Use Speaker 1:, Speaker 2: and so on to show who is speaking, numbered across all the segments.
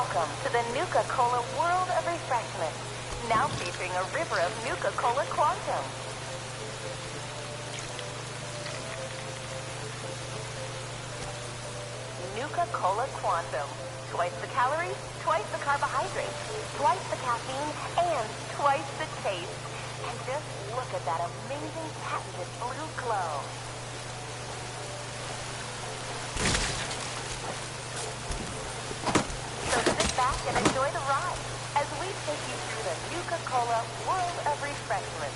Speaker 1: Welcome to the Nuka Cola world of refreshment. Now featuring a river of Nuka Cola Quantum. Nuka Cola Quantum. Twice the calories, twice the carbohydrates, twice the caffeine, and twice the taste. And just look at that amazing patented blue glow. So sit back and enjoy the ride as we take you through the Nuka Cola world of refreshment.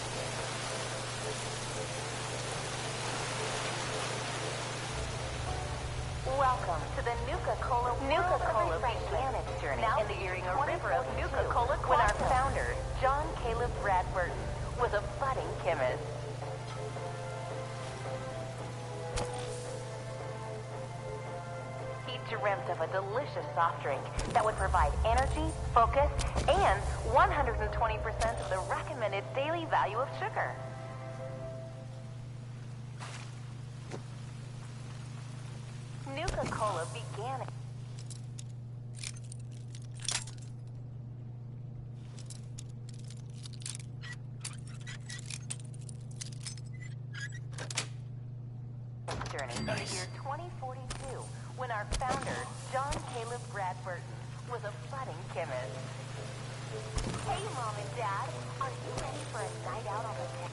Speaker 1: Welcome to the Nuka Cola began its journey now in the year a river of Nuka Cola when our founder, John Caleb Bradburton, was a budding chemist. He dreamt of a delicious soft drink that would provide energy, focus, and 120% of the recommended daily value of sugar. Nuka Cola began its journey in the year 2042 when our founder, John Caleb Bradburton, was a budding chemist. Hey, Mom and Dad, are you ready for a night out on the deck?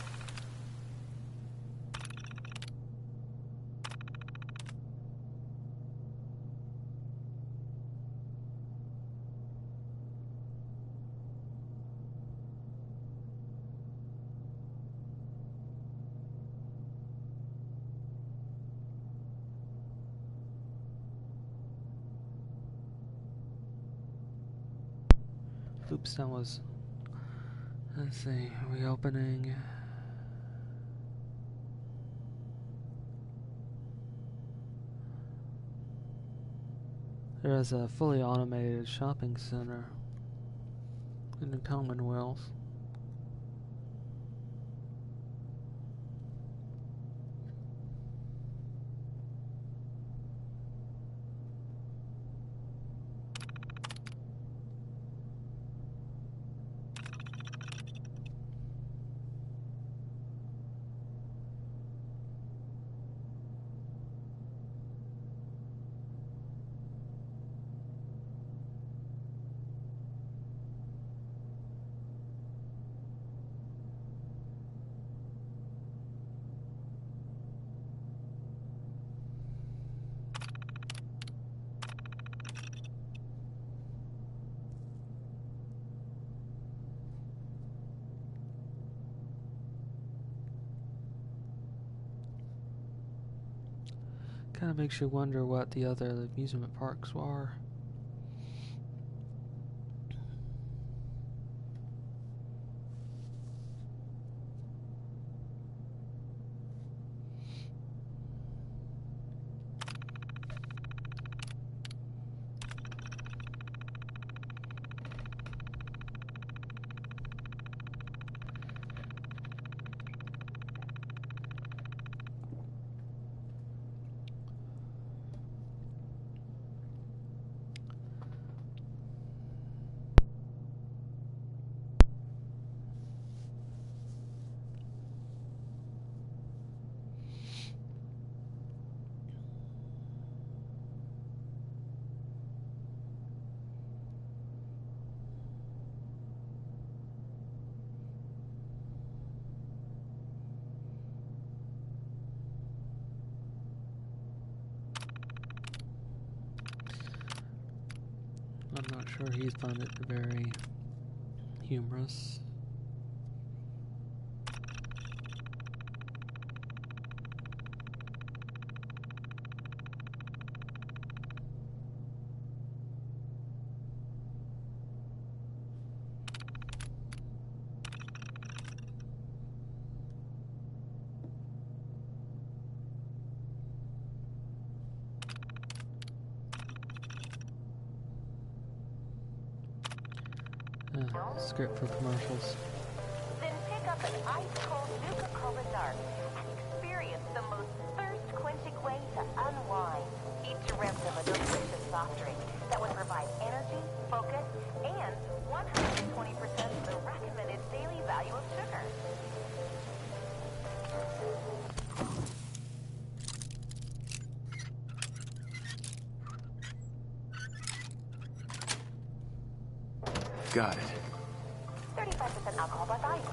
Speaker 2: Oops, that was, let's see, reopening. There is a fully automated shopping center in the Commonwealth. Kind of makes you wonder what the other amusement parks are. I'm not sure he found it very humorous. Script for commercials.
Speaker 1: Then pick up an ice-cold Nuka Cola Dark and experience the most thirst-quenching way to unwind. He dreamt of a delicious soft drink that would provide energy,
Speaker 3: Got it.
Speaker 1: 35% alcohol by volume.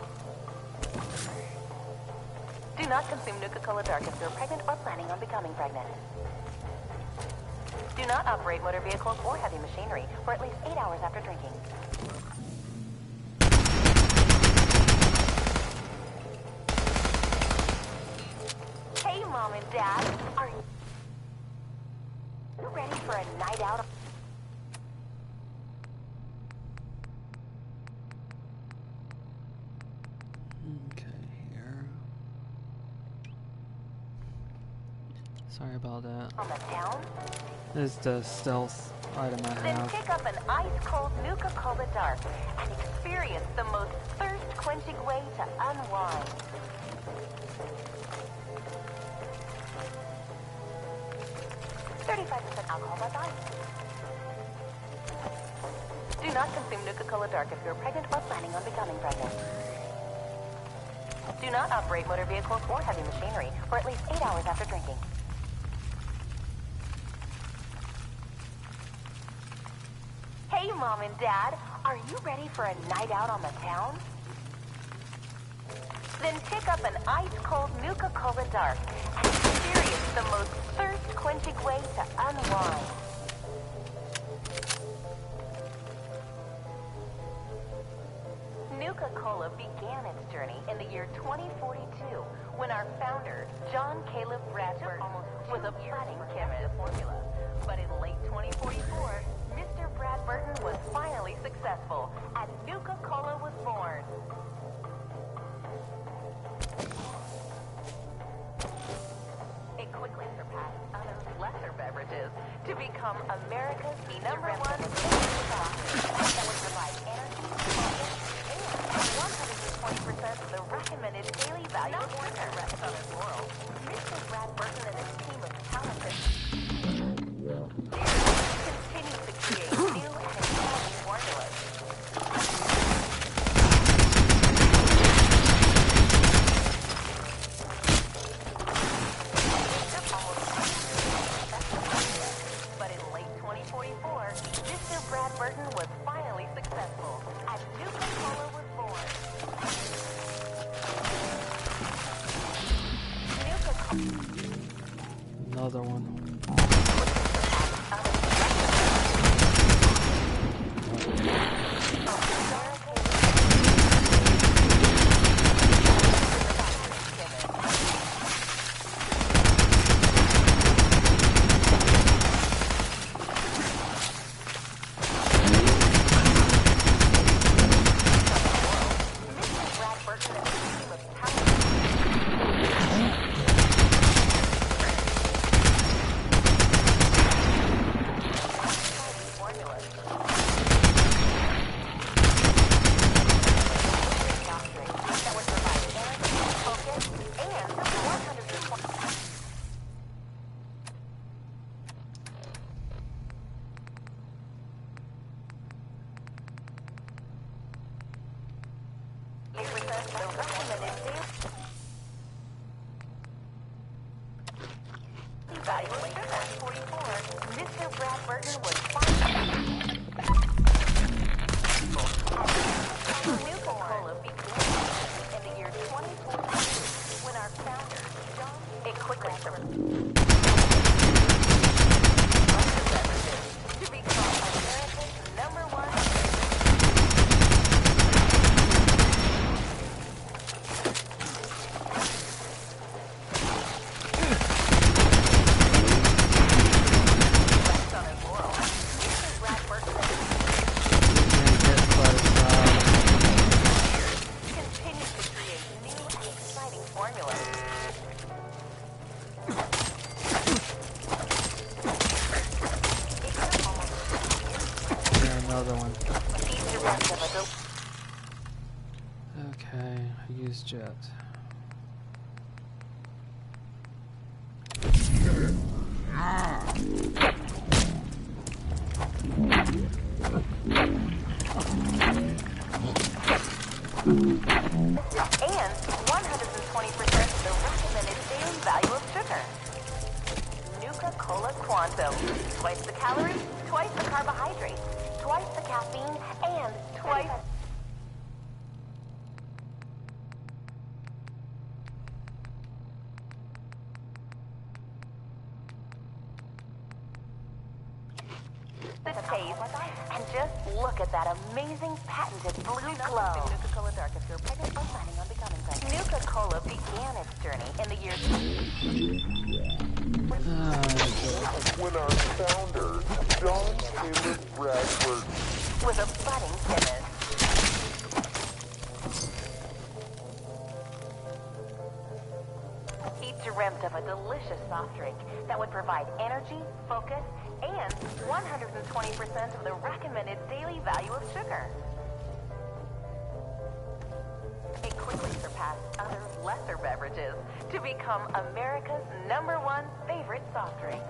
Speaker 1: Do not consume Nuka Cola Dark if you're pregnant or planning on becoming pregnant. Do not operate motor vehicles or heavy machinery for at least 8 hours after drinking. Hey, Mom and Dad, are you ready for a night out?
Speaker 2: Okay, here. Sorry about that.
Speaker 1: On the town?
Speaker 2: This is the stealth item I
Speaker 1: Then
Speaker 2: have.
Speaker 1: pick up an ice-cold Nuka Cola Dark and experience the most thirst-quenching way to unwind. .35% alcohol by volume. Do not consume Nuka Cola Dark if you're pregnant or planning on becoming pregnant. Do not operate motor vehicles or heavy machinery for at least 8 hours after drinking. Hey, Mom and Dad, are you ready for a night out on the town? Then pick up an ice-cold Nuka Cola Dark and experience the most thirst-quenching way to unwind. Nuka Cola began its journey in the year 2042 when our founder, John Caleb Bradford, was a budding chemist formula. But in late 2044, Mr. Bradburton was finally successful, and Nuka Cola was born. It quickly surpassed other lesser beverages to become America's #1 favorite coffee that would provide energy, focus, and 120% of the recommended daily value of sugar rests on his laurels. Mr. Bradburton and his team of talented continue to create new and exciting formulas. But in late 2044, Mr. Bradburton was finally successful, and Nuka Cola was born. Nuka Cola.
Speaker 2: Another one. Mr. Bradburton was finally Nuka Cola began in the year 2042 when our founder, John, it quickly to become America's #1. Another one. Okay, I use jet.
Speaker 1: And 120% of the recommended daily value of sugar. Nuka Cola Quantum. Twice the calories, twice the carbohydrates, twice the caffeine and twice... the taste. And just look at that amazing patented blue glow. Nuka Cola Dark if you're pregnant or planning on becoming pregnant. Nuka Cola began its journey in the year...
Speaker 3: when our founder, John Caleb Bradford,
Speaker 1: was a budding chemist. He dreamt of a delicious soft drink that would provide energy, focus, and 120% of the recommended daily value of sugar. It quickly surpassed other lesser beverages to become America's #1 favorite soft drink.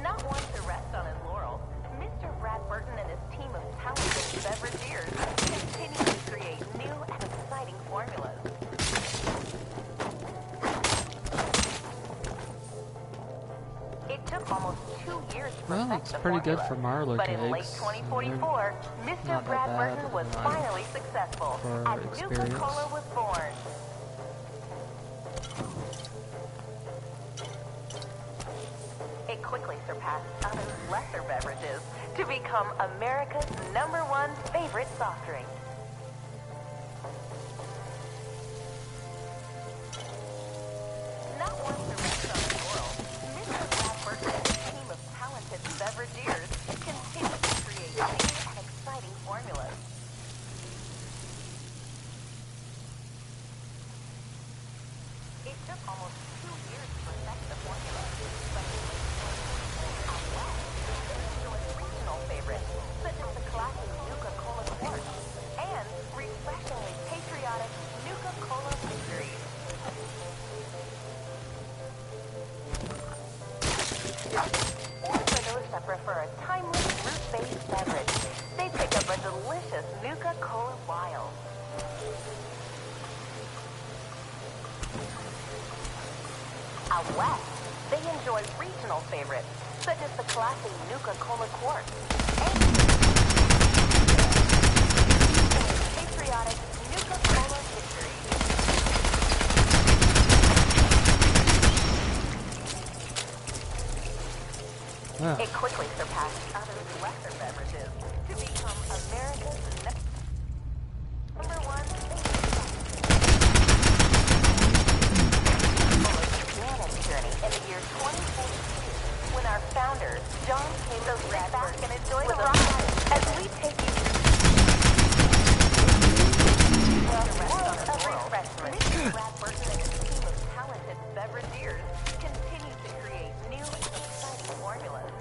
Speaker 1: Not one to rest on his laurels, Mr. Brad Burton and his team of talented beverageers continue to create new and exciting formulas. It took almost 2 years to
Speaker 4: Well,
Speaker 1: perfect
Speaker 4: it's
Speaker 1: the
Speaker 4: pretty good
Speaker 1: formula,
Speaker 4: for Mirelurks
Speaker 1: but in late
Speaker 4: eggs.
Speaker 1: 2044, Mr.
Speaker 4: not
Speaker 1: Brad
Speaker 4: that
Speaker 1: Burton
Speaker 4: bad,
Speaker 1: was finally successful
Speaker 4: for
Speaker 1: as Nuka
Speaker 4: experience.
Speaker 1: Cola was born. It quickly surpassed other lesser beverages to become America's #1 favorite soft drink. Not one to rest on his laurels, Mr. Brad Burton and his team of talented beverageers continue to create new and exciting formulas. It took almost 2 years to perfect the formula, but in late 2024, out west, they enjoyed regional favorites such as the classic Nuka Cola Quartz and refreshingly patriotic Nuka Cola victories. Or for those that prefer a timeless fruit-based beverage, they pick up a delicious Nuka Cola Wild. Out west, they enjoy regional favorites such as the classic Nuka Cola Quartz and patriotic Nuka Cola victory.
Speaker 4: Yeah.
Speaker 1: It quickly surpassed other lesser beverages to become America's #1 began its journey in the year 2042 when our founder, John Caleb Bradford, and enjoy the ride as we take you through the world of refreshment. Brad Burton and his team of talented beverageers continue to create new and exciting formulas.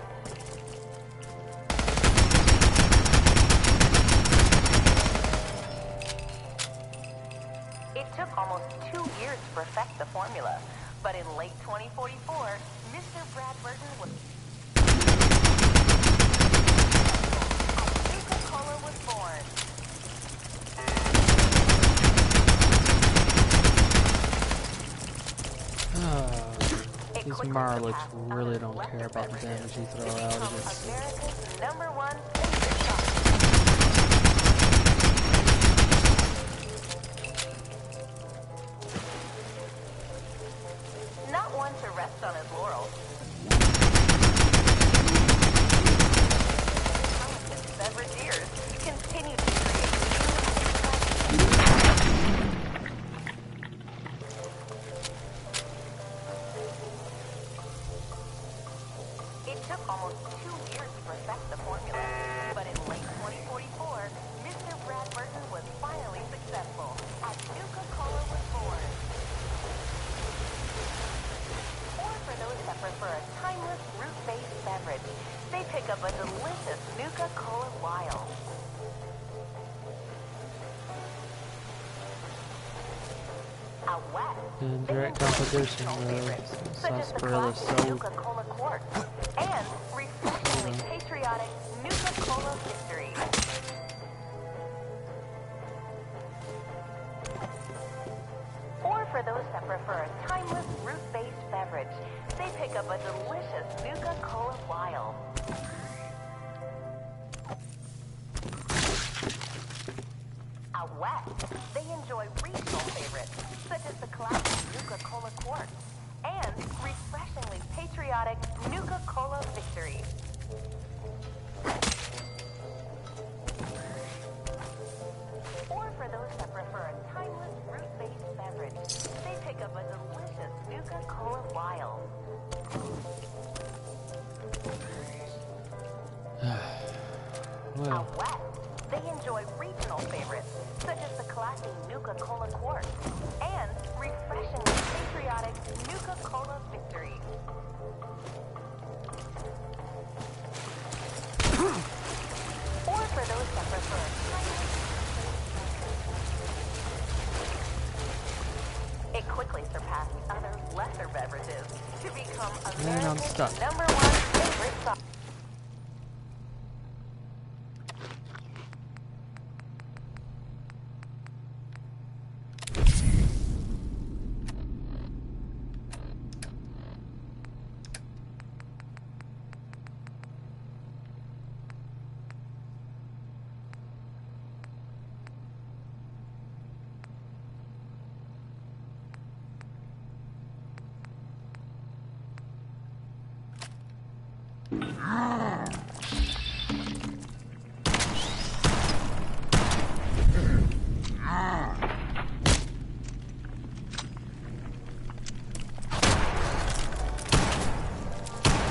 Speaker 1: It took almost 2 years to perfect the formula, but in late 2044, Mr. Brad Burton was... Nuka Cola was born.
Speaker 4: These Mirelurks really don't care about the damage you throw out. It's
Speaker 1: America's #1 favorite soft drink. Not one to rest on his laurels. Talented beverageers continue to create new It took almost 2 years to perfect the formula, but in late 2044, Mr. Brad Burton was finally successful as Nuka Cola was born. Or for those that prefer a timeless fruit-based beverage, they pick up a delicious Nuka Cola Wild. Out west,
Speaker 4: in
Speaker 1: they
Speaker 4: direct
Speaker 1: enjoy
Speaker 4: competition
Speaker 1: regional
Speaker 4: with
Speaker 1: favorites such as the
Speaker 4: sarsaparilla
Speaker 1: classic
Speaker 4: soap.
Speaker 1: Nuka Cola Quartz and refreshingly patriotic Nuka Cola victory. Or for those that prefer a timeless fruit-based beverage, they pick up a delicious Out west, they enjoy regional favorites, such as the classic Nuka Cola Quartz and refreshingly patriotic Nuka Cola Victory. Or for those that prefer a timeless fruit-based beverage, they pick up a delicious Nuka Cola Wild.
Speaker 4: Well,
Speaker 1: Out west, they enjoy regional favorites, such as the classy Nuka Cola Quartz and refreshingly patriotic Nuka Cola Victory. Or for those that prefer it quickly surpassed other lesser beverages to become
Speaker 4: and I'm
Speaker 1: America's
Speaker 4: stuck.
Speaker 1: #1 favorite soft.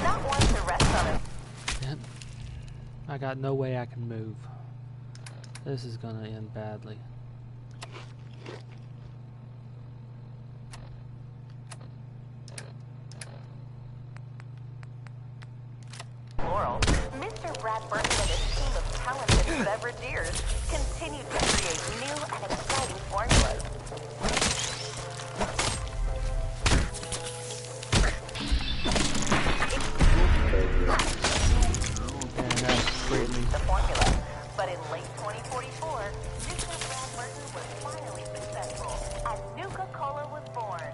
Speaker 1: Not one to rest on it.
Speaker 4: Yep. I got no way I can move. This is gonna end badly.
Speaker 1: Laurel, Mr. Brad Burton and his team of talented beverageers continue to create new and exciting formulas.
Speaker 4: And that's greatly.
Speaker 1: The formula, but in late 2044, Mr. Brad Burton was finally successful as Nuka Cola was born.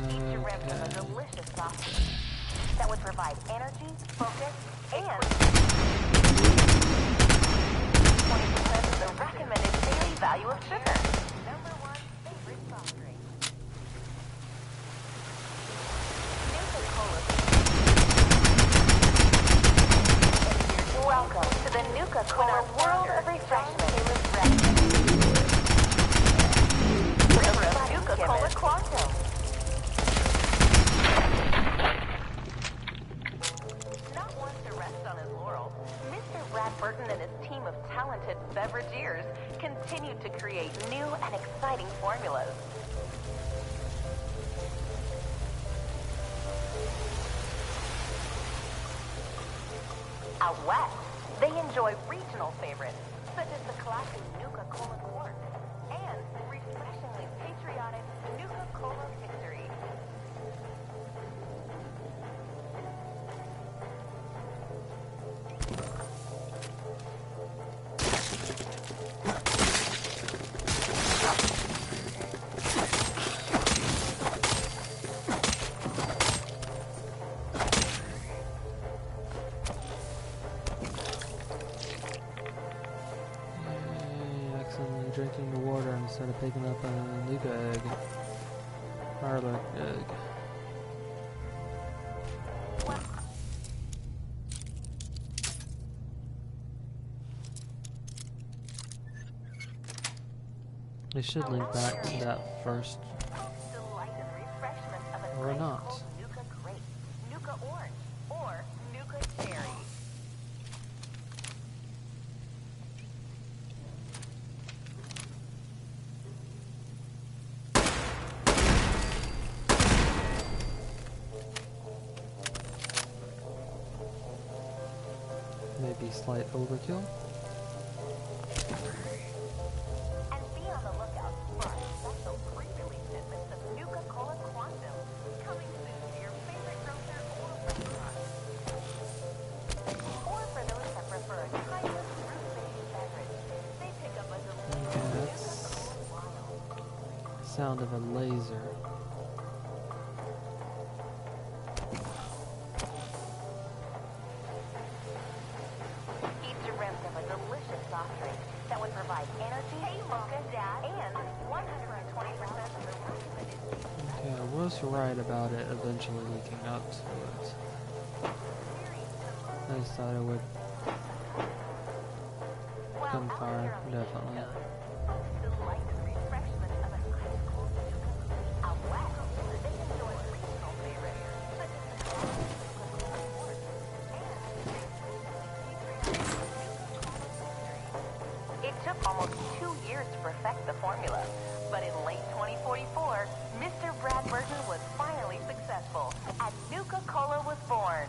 Speaker 1: Each dreamt of a delicious soft drink that would provide energy, focus, and 20% of the recommended daily value of sugar. #1 favorite soft drink. Nuka Cola. Welcome to the Nuka Cola world of refreshment. Nuka Cola Quantum. Not one to rest on his laurels, Mr. Brad Burton and his team of talented beverageers continue to create new and exciting formulas. Out west, they enjoy regional favorites, such as the classic Nuka Cola Quartz and refreshingly patriotic Nuka Cola Victory.
Speaker 4: Accidentally drinking the water instead of picking up a Nuka egg. Mirelurk egg. It should link back to that first,
Speaker 1: Delight and refreshment of a
Speaker 4: or
Speaker 1: drink
Speaker 4: not.
Speaker 1: called Nuka Grape, Nuka Orange, or Nuka Cherry.
Speaker 4: Maybe slight overkill.
Speaker 1: And be on the lookout for our special pre-release shipments of Nuka Cola Quantum, coming soon to your favorite grocer or restaurant. Or for those that prefer a timeless fruit-based beverage, they pick up a delicious
Speaker 4: Okay,
Speaker 1: Nuka
Speaker 4: that's
Speaker 1: Cola Wild.
Speaker 4: sound of a laser.
Speaker 1: Each dreamt of a delicious soft drink that would provide energy, focus,
Speaker 4: almost right about it eventually leaking up to it. I just thought it would gunfire, definitely.
Speaker 1: It took almost 2 years to perfect the formula, but in late 2044, Mr. Brad Burton was finally successful, and Nuka Cola was born.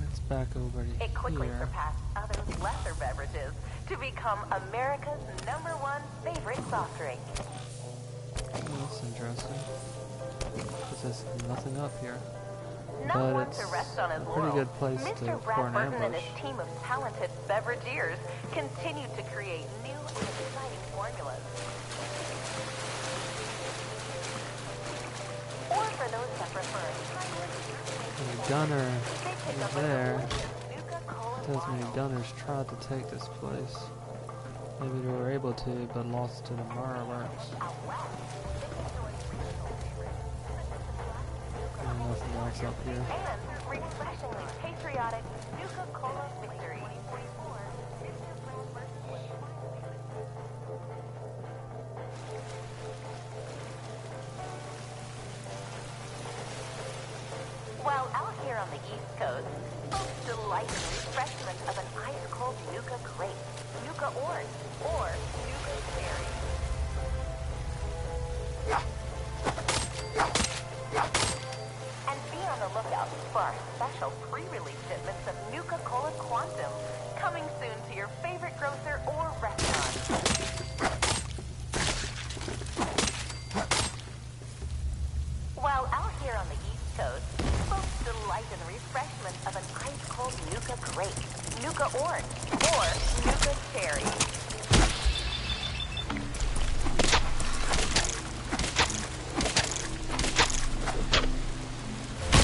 Speaker 4: Let's back over to
Speaker 1: It quickly
Speaker 4: here.
Speaker 1: surpassed other lesser beverages to become America's #1 favorite soft drink.
Speaker 4: Oh, that's interesting. Because there's nothing up here.
Speaker 1: Not
Speaker 4: But
Speaker 1: one
Speaker 4: it's
Speaker 1: to rest on his
Speaker 4: a pretty
Speaker 1: laurels,
Speaker 4: good place
Speaker 1: Mr.
Speaker 4: for
Speaker 1: Brad
Speaker 4: an
Speaker 1: Burton and
Speaker 4: ambush.
Speaker 1: his team of talented beverageers continue to create new and exciting formulas. Or for those that prefer
Speaker 4: And the gunner
Speaker 1: they pick up
Speaker 4: is
Speaker 1: a
Speaker 4: there.
Speaker 1: delicious Nuka Cola
Speaker 4: Tells me
Speaker 1: Wild.
Speaker 4: gunners tried to take this place. Maybe they were able to, but lost to the Mirelurks. And nothing else up here.
Speaker 1: And refreshingly patriotic Nuka Cola victory. While out here on the East Coast, folks delight in refreshment of an ice-cold Nuka grape, Nuka orange, or Nuka cherry. And be on the lookout for our special pre-release shipments of Nuka Cola Quantum, coming soon to your favorite grocer or restaurant. While out here on the East Coast, folks delight in the refreshment of an ice-cold Nuka grape, Nuka orange, or Nuka cherry.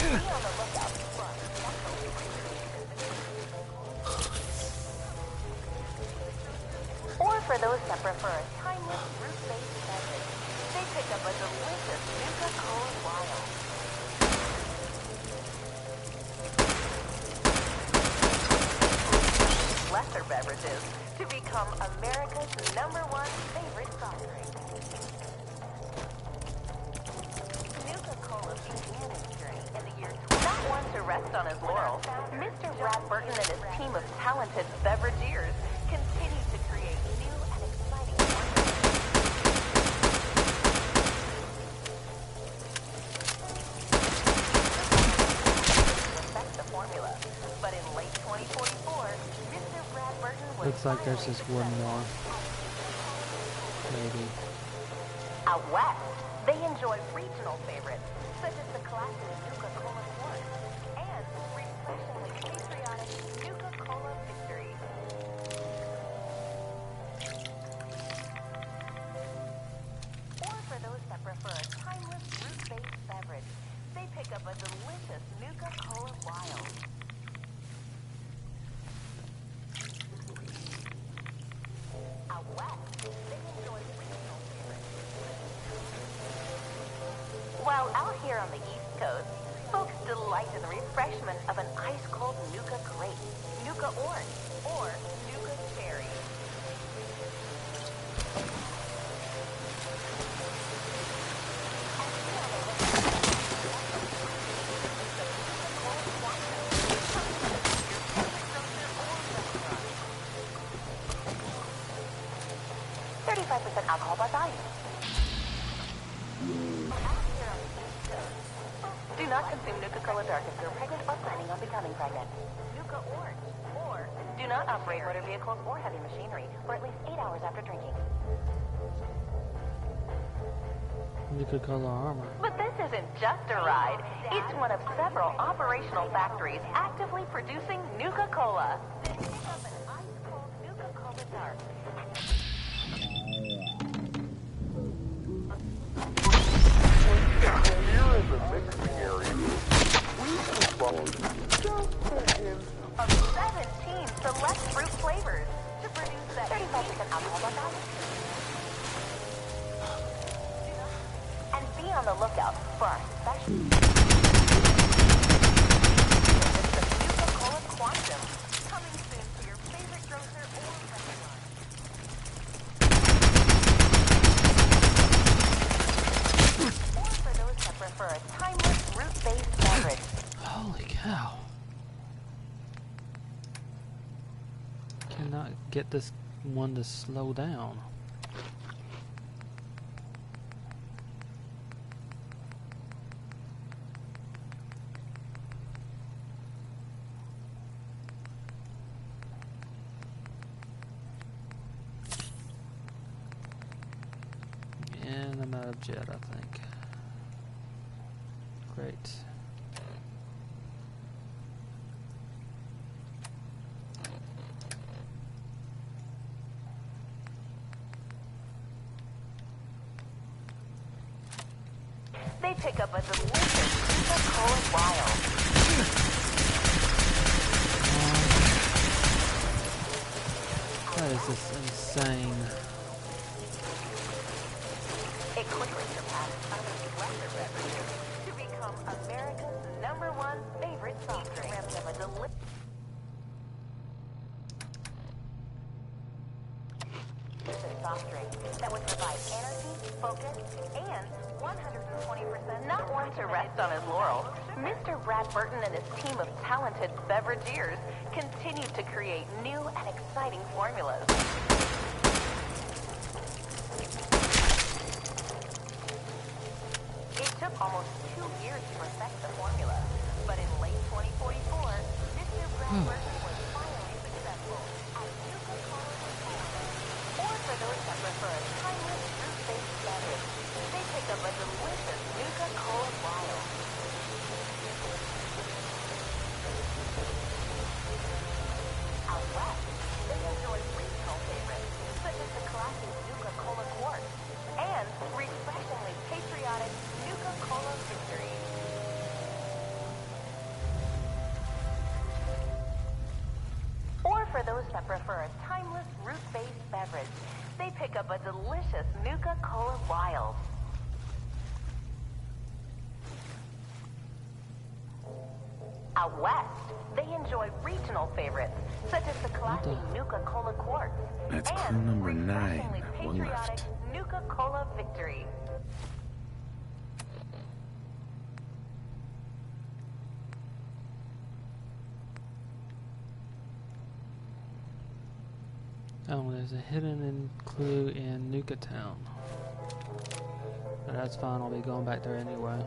Speaker 1: Be on the lookout for our special or for those that prefer a timeless fruit-based beverage, they pick up a delicious Nuka Cola Wild. Lesser beverages to become America's #1 favorite soft drink. Nuka Cola began its journey in the year not one to rest on his laurels. Mr. Brad Burton and his team of talented beverageers continue to create new and exciting formulas. Perfect the formula, but in late 2044, Mr. Brad Burton was
Speaker 4: Looks like there's just one more. Maybe.
Speaker 1: Out west, they enjoy regional favorites, such as the classic Nuka Cola Corn and refreshingly patriotic Nuka Cola Victory. Or for those that prefer a timeless fruit-based beverage, they pick up a delicious Nuka Cola Wild. Out west, they enjoy regional favorites. While out here on the East Coast, folks delight in the refreshment of an ice-cold Nuka grape, Nuka orange, or Nuka cherry. $35 alcohol by volume. Do not consume Nuka Cola Dark if you're pregnant or planning on becoming pregnant. Nuka Orange. Or do not operate motor vehicles or heavy machinery for at least 8 hours after drinking.
Speaker 4: Nuka Cola armor.
Speaker 1: But this isn't just a ride. It's one of several operational factories actively producing Nuka Cola. Then pick up an ice-cold Nuka Cola Dark.
Speaker 3: Here in the mixing area, we developed just a hint
Speaker 1: Of 17 select fruit flavors to produce that 35% alcohol by volume. on the lookout for our special Nuka Cola Quantum, coming soon to your favorite grocer or restaurant. Or for those that prefer a timeless fruit-based beverage.
Speaker 4: Holy cow. Cannot get this one to slow down. And I'm out of jet, I think. Great.
Speaker 1: They pick up a delicious Nuka Cola Wild.
Speaker 4: That is just insane.
Speaker 1: It quickly surpassed other lesser beverages to become America's #1 favorite soft drink. Of a delicious soft drink that would provide energy, focus, and 120%. Not one to rest on his laurels, Mr. Brad Burton and his team of talented beverageers continue to create new and exciting formulas. It took almost 2 years to perfect the formula, but in late 2044, Mr. Brad Burton was finally successful at Nuka Cola. Or for those that prefer a timeless fruit-based beverage, they pick up a delicious Nuka Cola Wild. Out west, they enjoy regional favorites, such as the classic Nuka Cola Quartz and refreshingly patriotic Nuka Cola Victory. Or for those that prefer a timeless root-based beverage, they pick up a delicious Nuka Cola Wild. Out west, they enjoy regional favorites, such as the classic Nuka Cola Quartz
Speaker 3: That's
Speaker 1: and
Speaker 3: clue number 9.
Speaker 1: refreshingly
Speaker 3: One
Speaker 1: patriotic
Speaker 3: left.
Speaker 1: Nuka Cola Victory.
Speaker 4: Oh, there's a hidden clue in Nuka Town. But that's fine, I'll be going back there anyway.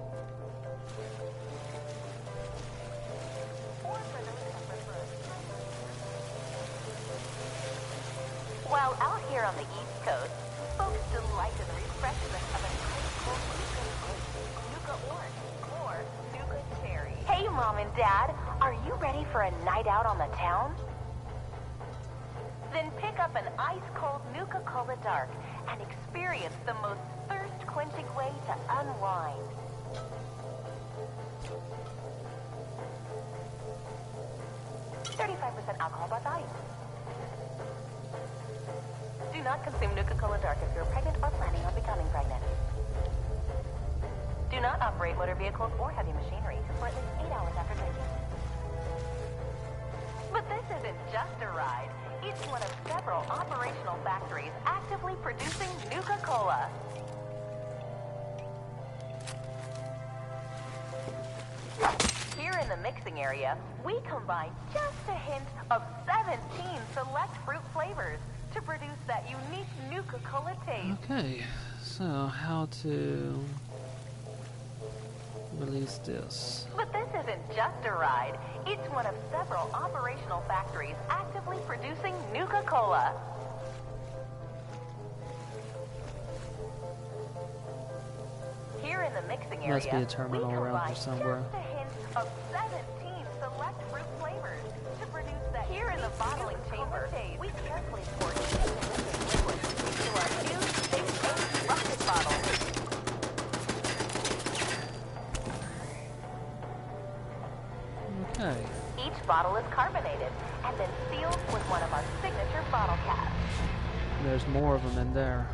Speaker 1: While out here on the East Coast, folks delight in the refreshment of an ice cold Nuka Orange or Nuka Cherry. Hey, Mom and Dad, are you ready for a night out on the town? Then pick up an ice-cold Nuka Cola Dark and experience the most thirst-quenching way to unwind. %35 alcohol by volume. Do not consume Nuka Cola Dark if you're pregnant or planning on becoming pregnant. Do not operate motor vehicles or heavy machinery for at least 8 hours after drinking. But this isn't just a ride. It's one of several operational factories actively producing Nuka Cola. Here in the mixing area, we combine just a hint of 17 select fruit flavors to produce that unique Nuka Cola taste.
Speaker 4: Okay, so how to release this?
Speaker 1: But this isn't just a ride. It's one of several operational factories actively producing Nuka Cola. Here in the mixing area,
Speaker 4: Must be a terminal
Speaker 1: we
Speaker 4: around
Speaker 1: combine
Speaker 4: here somewhere.
Speaker 1: just a hint of 17 select fruit flavors to produce that. Here in the bottling chamber, we carefully pour each liquid into our new space-age bucket bottle.
Speaker 4: Okay.
Speaker 1: Each bottle is carbonated and then sealed with one of our signature bottle caps.
Speaker 4: There's more of them in there.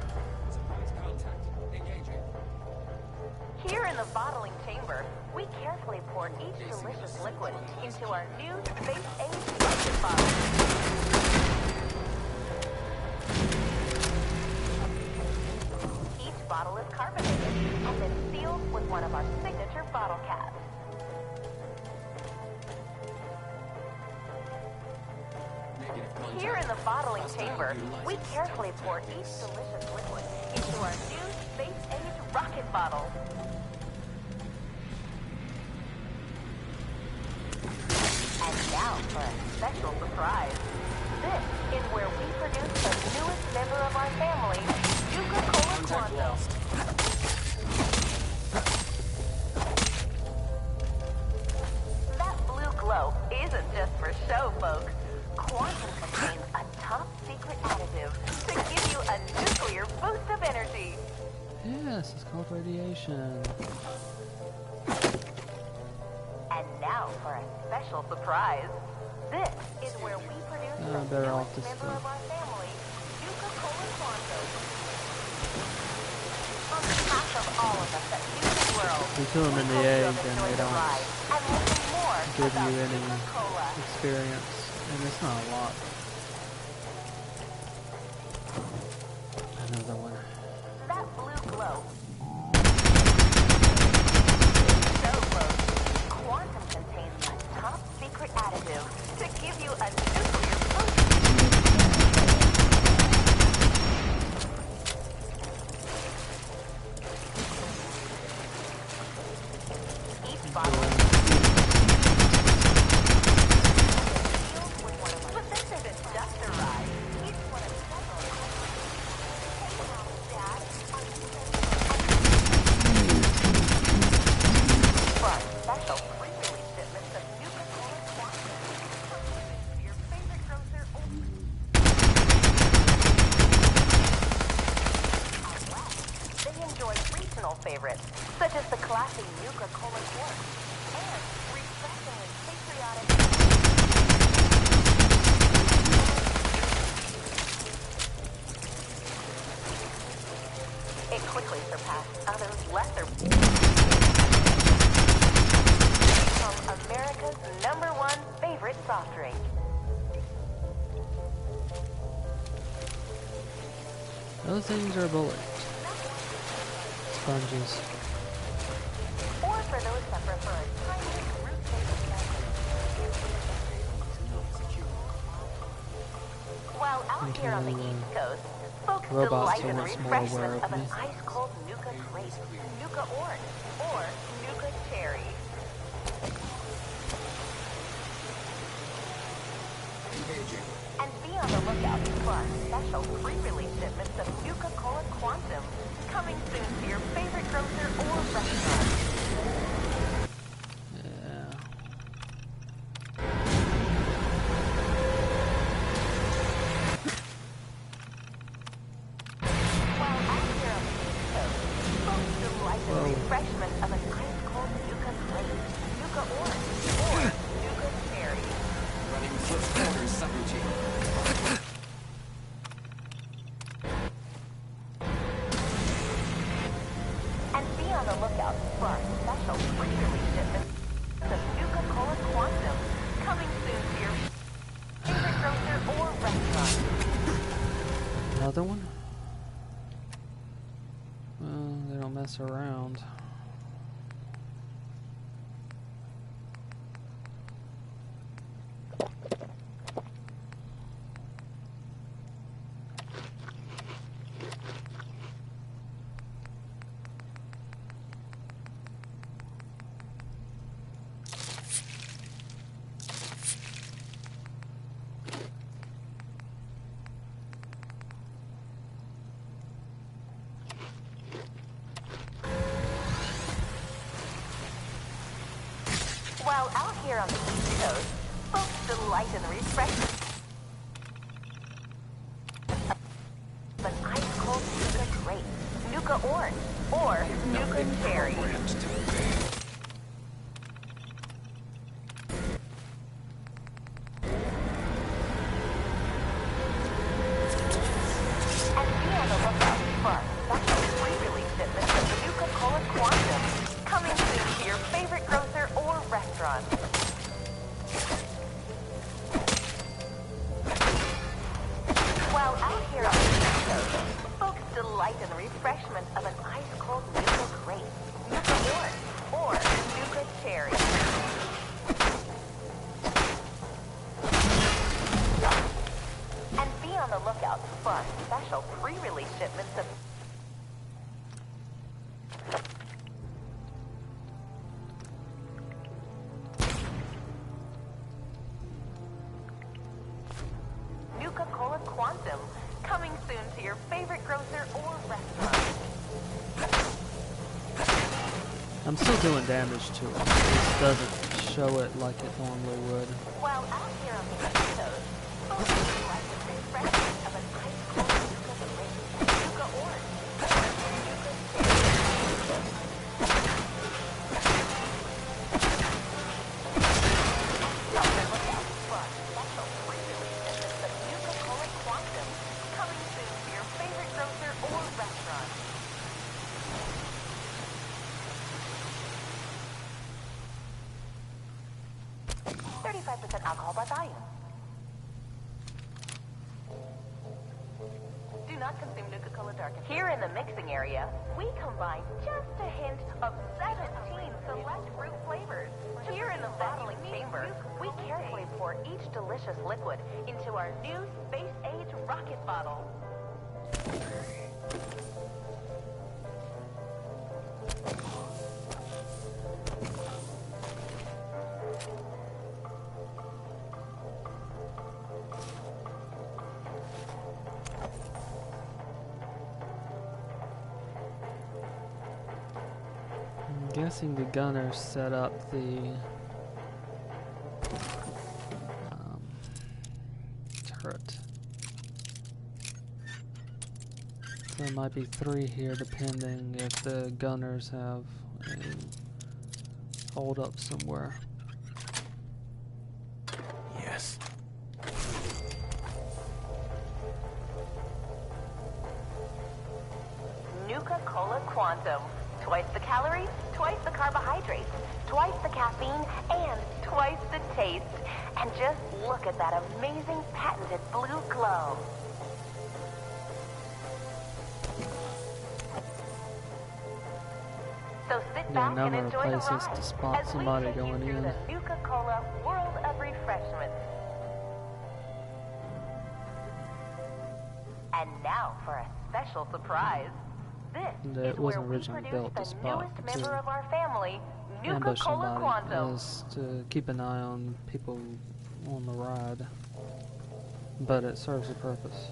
Speaker 1: Here in the bottling chamber, we carefully pour each delicious liquid into our new space-aged bucket bottle. Each bottle is carbonated and then sealed with one of our signature bottle caps. Here in the bottling chamber, we carefully pour each delicious liquid into our new space-age rocket bottle. And now for a special surprise. This is where we produce the newest member of our family, Nuka Cola Quantum. That blue glow isn't just for show, folks. Quantum contains a top-secret additive to give you a nuclear boost of energy.
Speaker 4: Yes, it's called radiation.
Speaker 1: And now for a special surprise. This is where we produce the
Speaker 4: better off
Speaker 1: newest
Speaker 4: this
Speaker 1: member of
Speaker 4: stuff.
Speaker 1: our family, Nuka Cola Quantum. On behalf of all of us at Nuka World,
Speaker 4: You put them in the egg and they don't
Speaker 1: and listen more
Speaker 4: give
Speaker 1: about
Speaker 4: you any
Speaker 1: Nuka Cola.
Speaker 4: experience, and it's not a lot. Another one.
Speaker 1: That blue glow. So close. Quantum contains a top secret additive to give you a nuclear boost. Each bottle is sealed with one of our. But this isn't just a ride. It's one of several. Hey, Mom and Dad, are you ready? For our special pre-release shipments of Nuka Cola Quantum, come to your favorite grocer or out west. They enjoy regional favorites, such as the classic Nuka Cola Quart and refreshingly patriotic. It quickly surpassed other lesser become America's #1 favorite soft drink.
Speaker 4: Those things are bullets. Sponges.
Speaker 1: Or for those that prefer a tiny fruit-based beverage. While out here on the East Coast, folks
Speaker 4: robots
Speaker 1: delight in the
Speaker 4: are once more
Speaker 1: refreshment
Speaker 4: aware of
Speaker 1: of an
Speaker 4: me.
Speaker 1: ice-cold Nuka Grape, Nuka Orange, or Nuka Cherry. And be on the lookout for our special pre-release shipments of Nuka Cola Quantum, coming soon to your favorite grocer or restaurant.
Speaker 4: Yeah.
Speaker 1: While out here on the East Coast, folks delight in the refreshment of an ice-cold Nuka Grape, Nuka Orange, or Nuka Cherry.
Speaker 5: Running close quarters subroutine.
Speaker 1: And be on the lookout for our special pre-release shipment of Nuka Cola Quantum, coming soon to your favorite grocer or restaurant.
Speaker 4: Another one? Well, they don't mess around.
Speaker 1: While out here on the East Coast, folks delight in the refreshment of an ice-cold Nuka Grape, Nuka Orange, or Nuka Cherry.
Speaker 5: Programmed to obey.
Speaker 1: And be on the lookout for our special pre-release shipment of Nuka Cola Quantum, the lookout for our special pre-release shipments of Nuka Cola Quantum, coming soon to your favorite grocer or restaurant.
Speaker 4: I'm still doing damage to it. It just doesn't show it like it normally would.
Speaker 1: While out here on the East Coast, folks would like the refreshment of an ice cold Nuka drink, Nuka Orange, or Nuka Cherry. Be on the lookout for our special pre-release shipments of Nuka Cola Quantum, coming soon to your favorite grocer or restaurant. Alcohol by volume. Do not consume Nuka Cola Dark. Here in the mixing area, we combine just a hint of 17 select fruit flavors. Here in the bottling chamber, we carefully pour each delicious liquid into our new space-age rocket bottle.
Speaker 4: I'm guessing the gunner set up the turret. So there might be 3 here depending if the gunners have a hold up somewhere.
Speaker 5: Yes.
Speaker 1: Nuka Cola Quantum. Twice the calories, twice the carbohydrates, twice the caffeine, and twice the taste. And just look at that amazing patented blue glow. So sit back and
Speaker 4: number of
Speaker 1: enjoy the
Speaker 4: places
Speaker 1: ride
Speaker 4: to spot
Speaker 1: as
Speaker 4: somebody
Speaker 1: we take
Speaker 4: going
Speaker 1: you through
Speaker 4: in.
Speaker 1: the Nuka Cola world of refreshment. And now for a special surprise. This
Speaker 4: It
Speaker 1: is where
Speaker 4: wasn't
Speaker 1: we
Speaker 4: originally
Speaker 1: produce
Speaker 4: built
Speaker 1: the
Speaker 4: to spot,
Speaker 1: newest
Speaker 4: to
Speaker 1: member of our family, Nuka
Speaker 4: ambush
Speaker 1: Cola
Speaker 4: somebody.
Speaker 1: Quantum.
Speaker 4: Is to keep an eye on people on the ride, but it serves a purpose.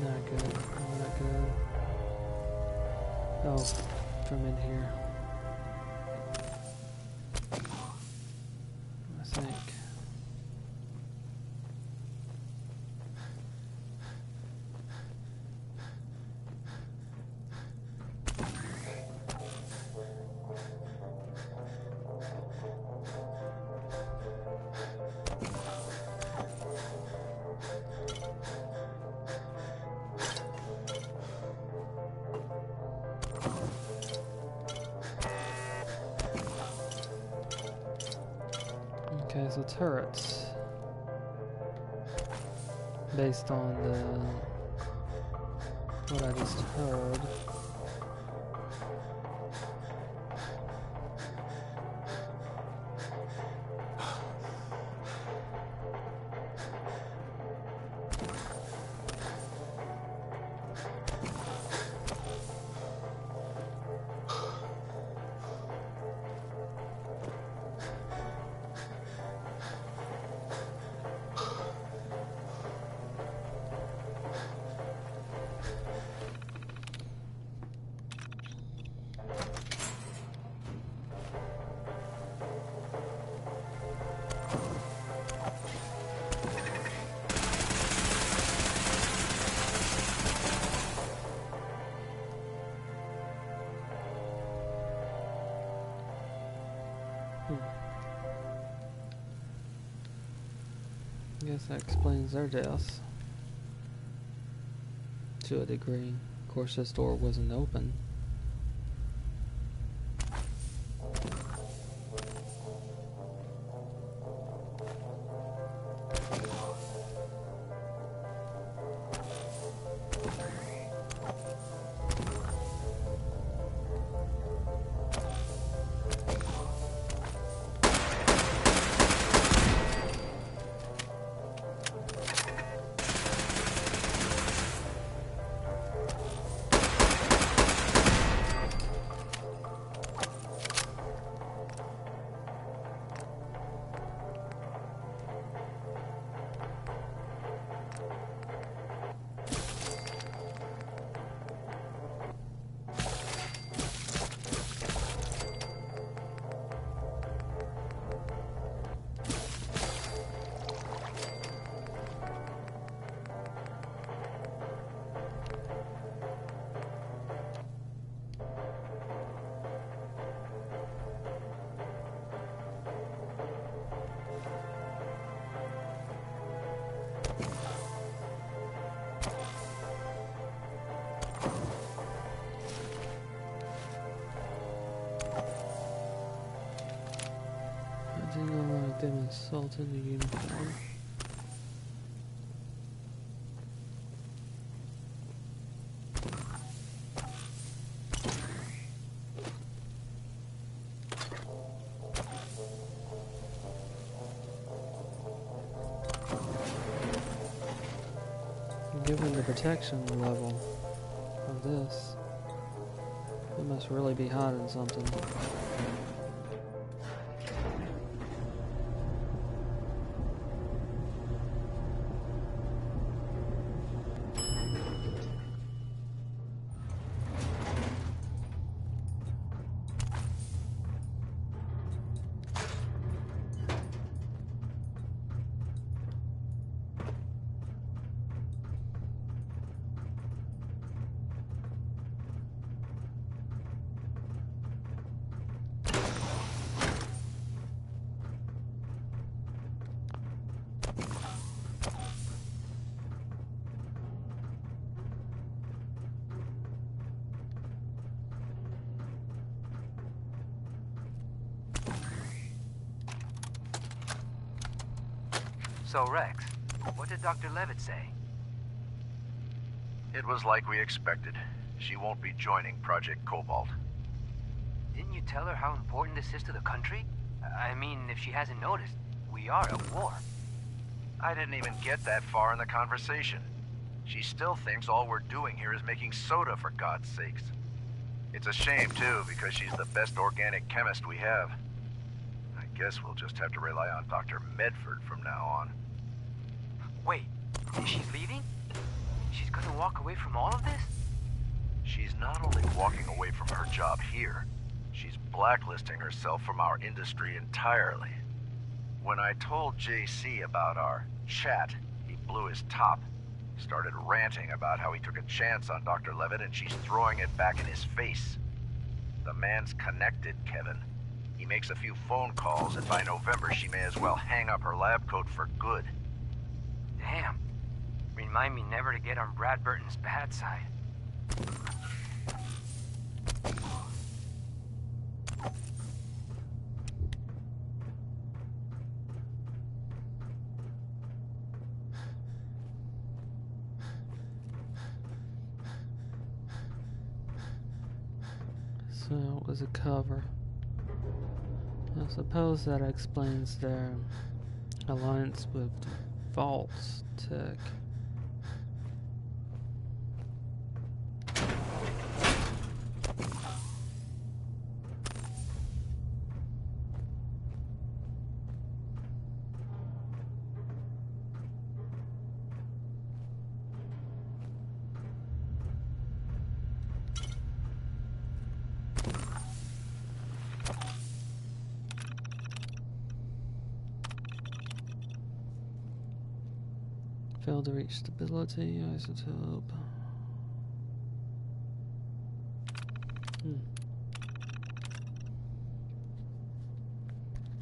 Speaker 4: Not good. Not good. Oh, from in here. I think. Okay, so turrets. Based on what I just heard. I guess that explains their deaths to a degree. Of course, this door wasn't open. I think I like them assaulting the uniform. Given the protection level of this, it must really be hiding something.
Speaker 6: So, Rex, what did Dr. Levitt say?
Speaker 7: It was like we expected. She won't be joining Project Cobalt.
Speaker 6: Didn't you tell her how important this is to the country? I mean, if she hasn't noticed, we are at war.
Speaker 7: I didn't even get that far in the conversation. She still thinks all we're doing here is making soda, for God's sakes. It's a shame, too, because she's the best organic chemist we have. I guess we'll just have to rely on Dr. Medford from now on.
Speaker 6: Wait, she's leaving? She's gonna walk away from all of this?
Speaker 7: She's not only walking away from her job here, she's blacklisting herself from our industry entirely. When I told JC about our chat, he blew his top. Started ranting about how he took a chance on Dr. Levitt and she's throwing it back in his face. The man's connected, Kevin. He makes a few phone calls and by November she may as well hang up her lab coat for good.
Speaker 6: Damn. Remind me never to get on Brad Burton's bad side.
Speaker 4: So it was a cover. I suppose that explains their alliance with Vault's Tech. Failed to reach stability, isotope.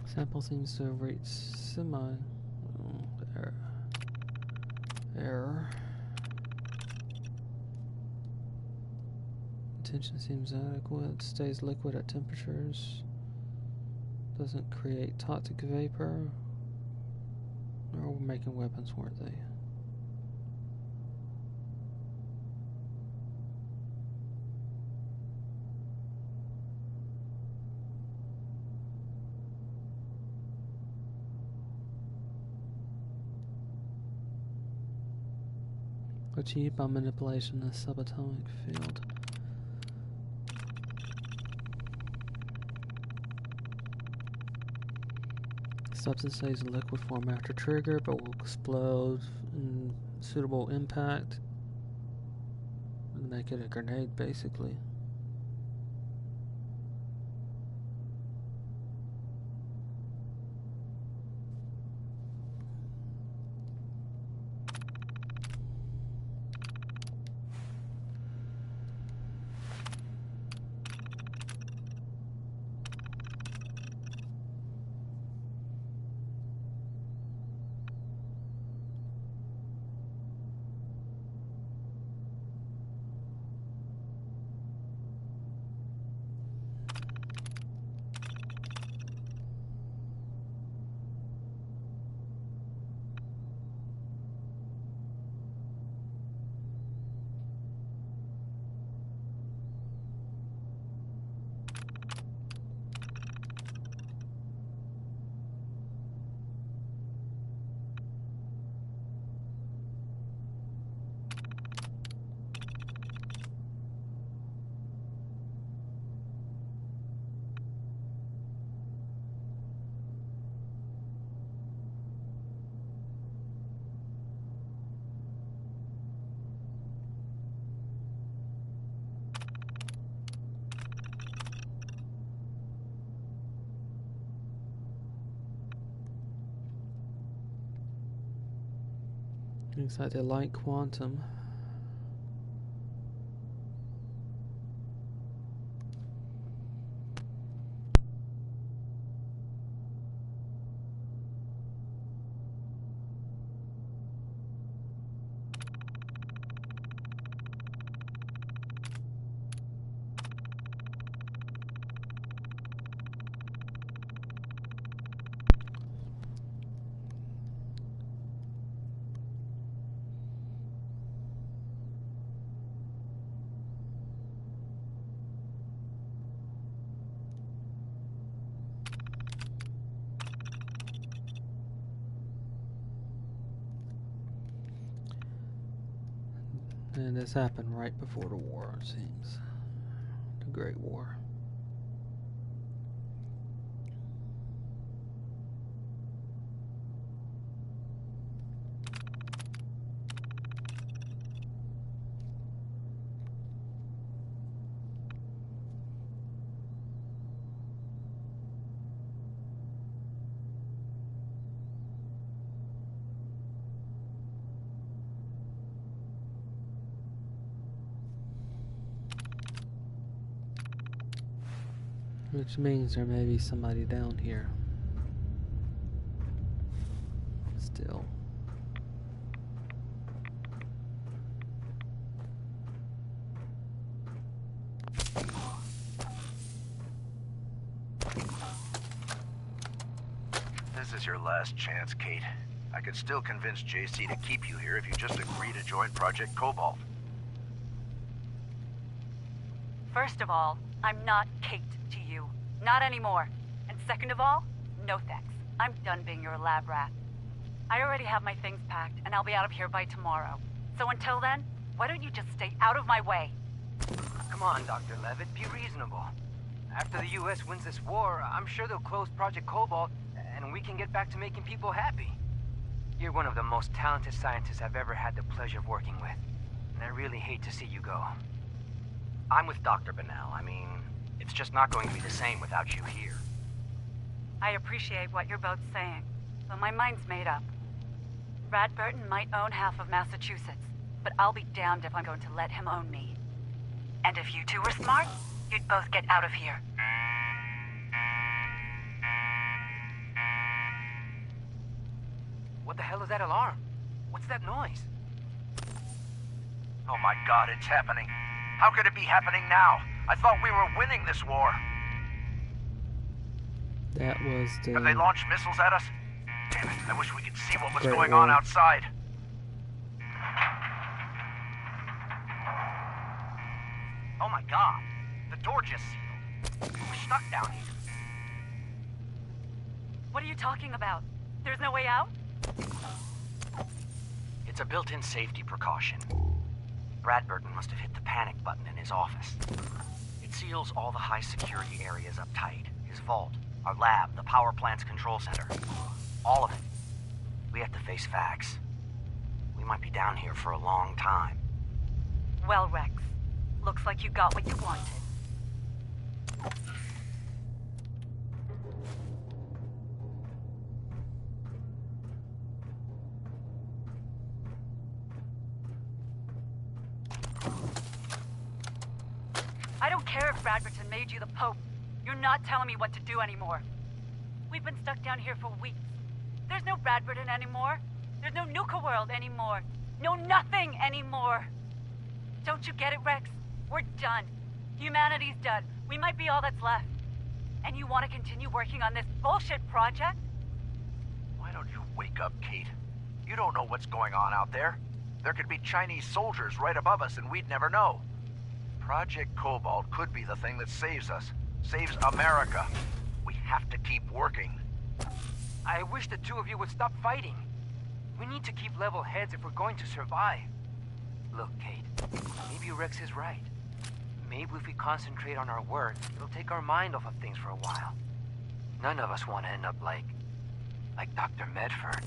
Speaker 4: Sample seems to have reached semi. Oh, there. Error. Tension seems adequate. Stays liquid at temperatures. Doesn't create toxic vapor. Or making weapons, weren't they? Achieved by manipulation of the subatomic field. Substance stays in liquid form after trigger, but will explode in suitable impact and make it a grenade, basically. Looks like they like quantum. And this happened right before the war, it seems. The Great War. Which means there may be somebody down here. Still.
Speaker 7: This is your last chance, Kate. I could still convince JC to keep you here if you just agree to join Project Cobalt.
Speaker 2: First of all, I'm not Kate to you. Not anymore. And second of all, no thanks. I'm done being your lab rat. I already have my things packed, and I'll be out of here by tomorrow. So until then, why don't you just stay out of my way?
Speaker 6: Come on, Dr. Levitt, be reasonable. After the U.S. wins this war, I'm sure they'll close Project Cobalt, and we can get back to making people happy. You're one of the most talented scientists I've ever had the pleasure of working with, and I really hate to see you go.
Speaker 8: I'm with Dr. Bennell. I mean, it's just not going to be the same without you here.
Speaker 2: I appreciate what you're both saying, but my mind's made up. Brad Burton might own half of Massachusetts, but I'll be damned if I'm going to let him own me. And if you two were smart, you'd both get out of here.
Speaker 6: What the hell is that alarm? What's that noise?
Speaker 7: Oh my God, it's happening. How could it be happening now? I thought we were winning this war.
Speaker 4: That was the...
Speaker 7: Have they launched missiles at us? Damn it, I wish we could see what was
Speaker 4: Great
Speaker 7: going
Speaker 4: War.
Speaker 7: on outside.
Speaker 8: Oh my God. The door just sealed. We're stuck down here.
Speaker 2: What are you talking about? There's no way out?
Speaker 8: It's a built-in safety precaution. Brad Burton must have hit the panic button in his office. It seals all the high-security areas up tight. His vault, our lab, the power plant's control center. All of it. We have to face facts. We might be down here for a long time.
Speaker 2: Well, Rex, looks like you got what you wanted. I don't care if Bradberton made you the Pope. You're not telling me what to do anymore. We've been stuck down here for weeks. There's no Bradberton anymore. There's no Nuka World anymore. No nothing anymore. Don't you get it, Rex? We're done. Humanity's done. We might be all that's left. And you want to continue working on this bullshit project?
Speaker 7: Why don't you wake up, Kate? You don't know what's going on out there. There could be Chinese soldiers right above us and we'd never know. Project Cobalt could be the thing that saves us. Saves America. We have to keep working.
Speaker 6: I wish the two of you would stop fighting. We need to keep level heads if we're going to survive. Look, Kate, maybe Rex is right. Maybe if we concentrate on our work, it'll take our mind off of things for a while. None of us want to end up like Dr. Medford.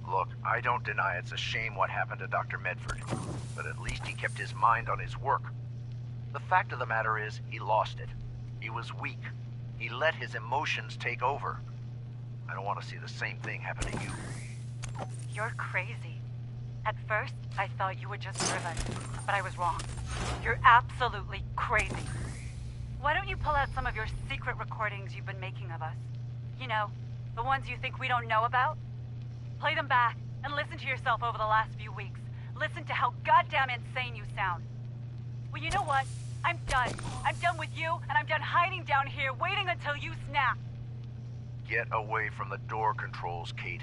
Speaker 7: Look, I don't deny it's a shame what happened to Dr. Medford, but at least he kept his mind on his work. The fact of the matter is, he lost it. He was weak. He let his emotions take over. I don't want to see the same thing happen to you.
Speaker 2: You're crazy. At first, I thought you were just driven, but I was wrong. You're absolutely crazy. Why don't you pull out some of your secret recordings you've been making of us? You know, the ones you think we don't know about? Play them back and listen to yourself over the last few weeks. Listen to how goddamn insane you sound. Well, you know what? I'm done. I'm done with you, and I'm done hiding down here, waiting until you snap.
Speaker 7: Get away from the door controls, Kate.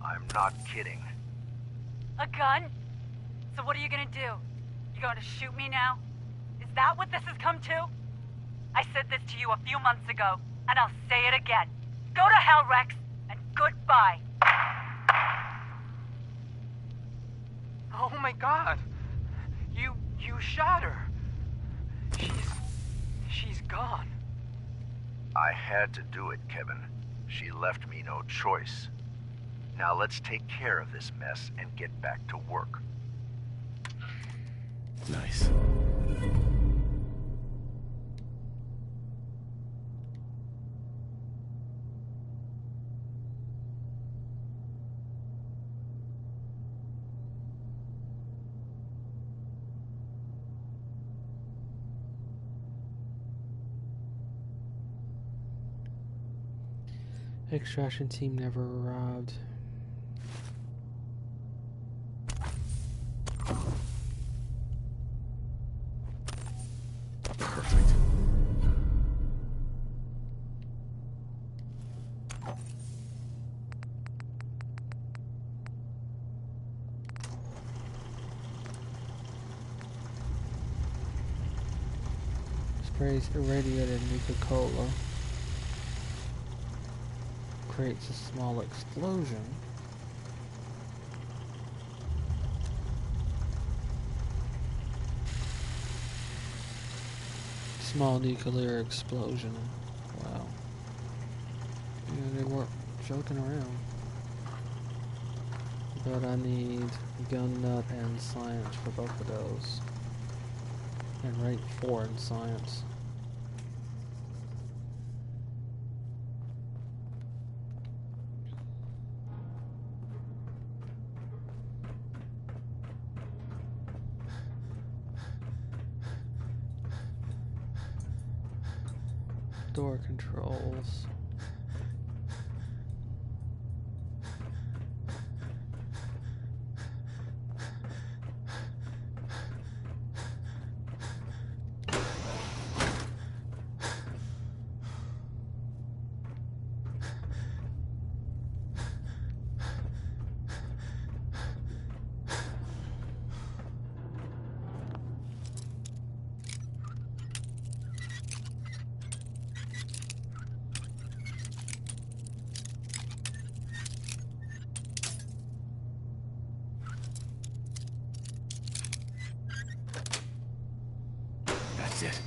Speaker 7: I'm not kidding.
Speaker 2: A gun? So what are you gonna do? You going to shoot me now? Is that what this has come to? I said this to you a few months ago, and I'll say it again. Go to hell, Rex, and goodbye.
Speaker 6: Oh my God! You shot her. She's gone.
Speaker 7: I had to do it, Kevin. She left me no choice. Now let's take care of this mess and get back to work.
Speaker 9: Nice.
Speaker 4: Extraction team never arrived.
Speaker 9: Perfect.
Speaker 4: Sprays irradiated Nuka Cola. Creates a small explosion. Small nuclear explosion. Wow. Yeah, they weren't joking around. But I need gun nut and science for both of those. And rank 4 in science. Door controls.
Speaker 5: That's it.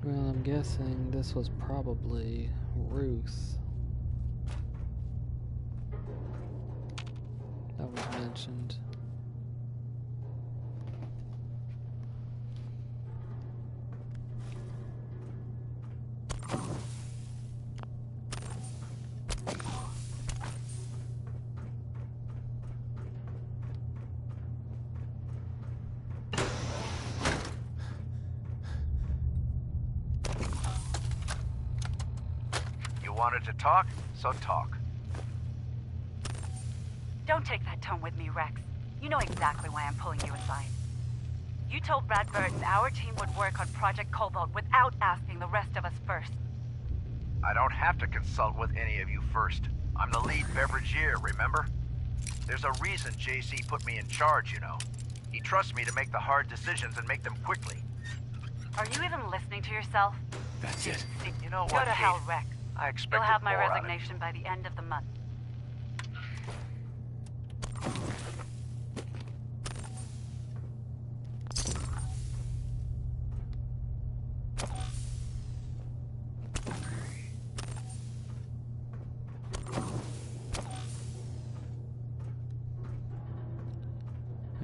Speaker 4: Well, I'm guessing this was probably Ruth that was mentioned.
Speaker 7: Wanted to talk, so talk.
Speaker 2: Don't take that tone with me, Rex. You know exactly why I'm pulling you aside. You told Brad Burton our team would work on Project Cobalt without asking the rest of us first.
Speaker 7: I don't have to consult with any of you first. I'm the lead beveragier, remember? There's a reason JC put me in charge, you know. He trusts me to make the hard decisions and make them quickly.
Speaker 2: Are you even listening to yourself?
Speaker 5: That's it.
Speaker 7: You know what,
Speaker 2: Go to
Speaker 7: Kate?
Speaker 2: hell, Rex.
Speaker 7: I expected
Speaker 2: You'll have my
Speaker 7: more out of
Speaker 2: resignation by the end of the month.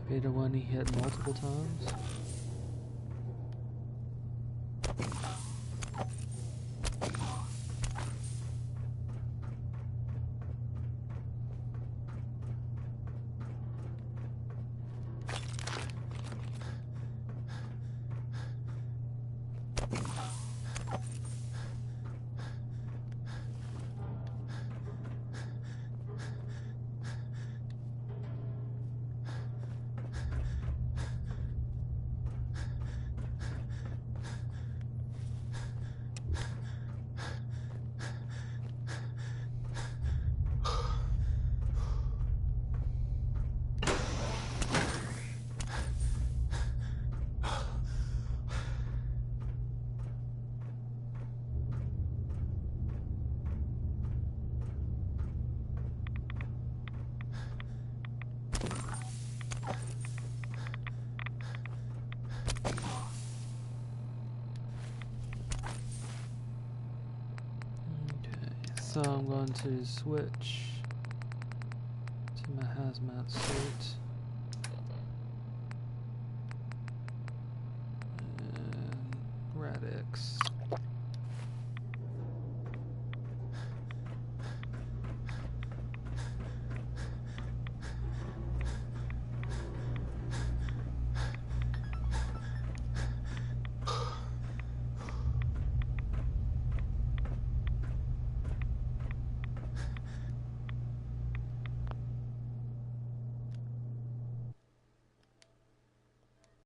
Speaker 4: Maybe the one he hit multiple times. So I'm going to switch to my hazmat suit. And Radix.